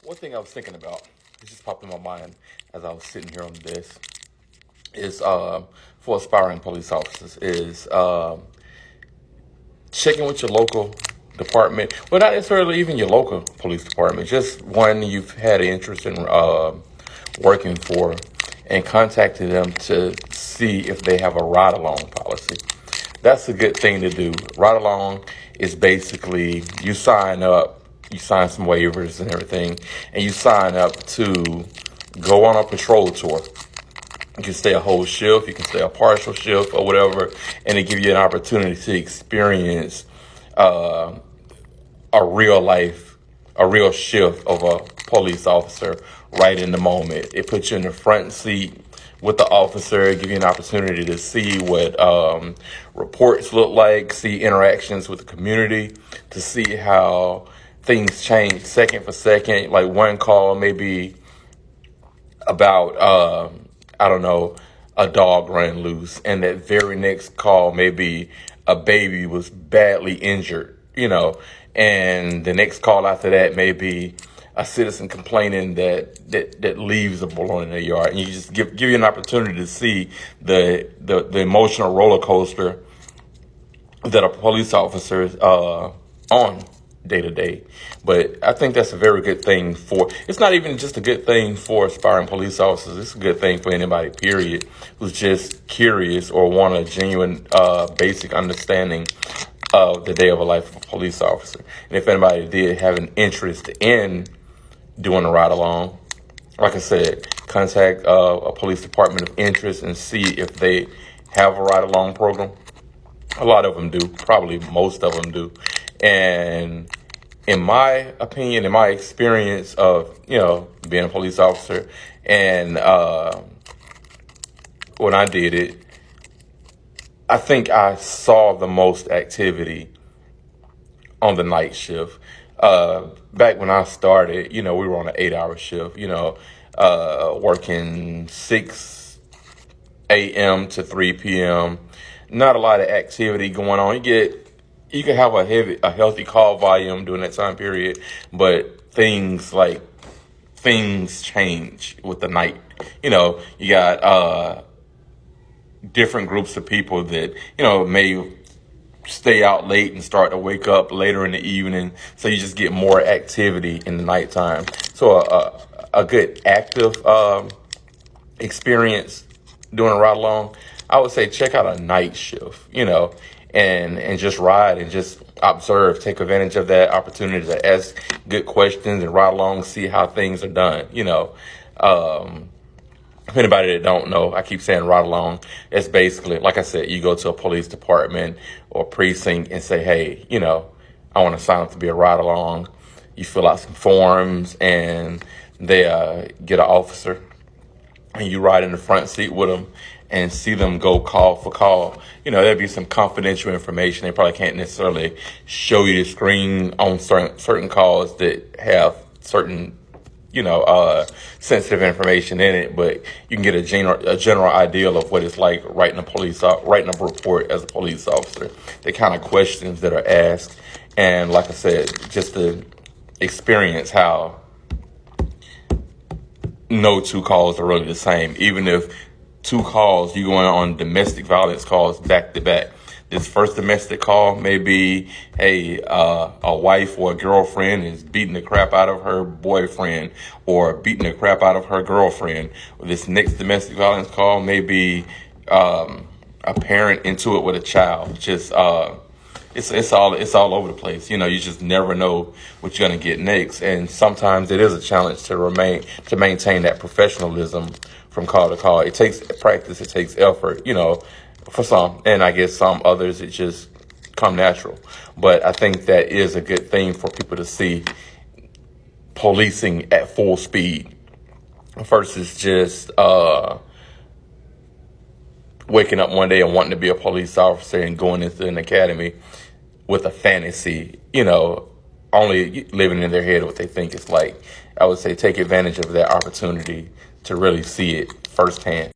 One thing I was thinking about, it just popped in my mind as I was sitting here on this, is for aspiring police officers, is checking with your local department, well, not necessarily even your local police department, just one you've had an interest in working for, and contacting them to see if they have a ride-along policy. That's a good thing to do. Ride-along is basically you sign up, you sign some waivers and everything, and you sign up to go on a patrol tour. You can stay a whole shift, you can stay a partial shift or whatever, and they give you an opportunity to experience a real shift of a police officer right in the moment. It puts you in the front seat with the officer, give you an opportunity to see what reports look like, see interactions with the community, to see how things change second for second. Like one call maybe about, I don't know, a dog ran loose, and that very next call maybe a baby was badly injured, and the next call after that may be a citizen complaining that leaves are blowing in their yard, and you just give you an opportunity to see the emotional roller coaster that a police officer is on day to day. But I think that's a very good thing it's not even just a good thing for aspiring police officers. It's a good thing for anybody, period, who's just curious or want a genuine, basic understanding of the day of a life of a police officer. And if anybody did have an interest in doing a ride along, like I said, contact a police department of interest and see if they have a ride along program. A lot of them do, probably most of them do. And in my opinion, in my experience of, being a police officer, and when I did it, I think I saw the most activity on the night shift. Back when I started, we were on an 8-hour shift, working 6 a.m. to 3 p.m. Not a lot of activity going on. You can have a healthy call volume during that time period, but things change with the night. You got different groups of people that may stay out late and start to wake up later in the evening, so you just get more activity in the nighttime. So a good active experience doing a ride along, I would say check out a night shift, and just ride and just observe, take advantage of that opportunity to ask good questions and ride along, see how things are done. For anybody that don't know, I keep saying ride along. It's basically, like I said, you go to a police department or precinct and say, hey, I want to sign up to be a ride along. You fill out some forms, and they get an officer, and you ride in the front seat with them and see them go call for call. There'd be some confidential information. They probably can't necessarily show you the screen on certain calls that have certain, sensitive information in it, but you can get a general idea of what it's like writing a report as a police officer, the kind of questions that are asked, and like I said, just to experience how no two calls are really the same. Even if two calls, you going on domestic violence calls back to back. This first domestic call may be, hey, a wife or a girlfriend is beating the crap out of her boyfriend or beating the crap out of her girlfriend. This next domestic violence call may be a parent into it with a child. Just it's all over the place. You just never know what you're gonna get next, and sometimes it is a challenge to maintain that professionalism from call to call. It takes practice, it takes effort, for some, and I guess some others it just come natural. But I think that is a good thing for people to see policing at full speed versus just waking up one day and wanting to be a police officer and going into an academy with a fantasy, only living in their head what they think it's like. I would say take advantage of that opportunity to really see it firsthand.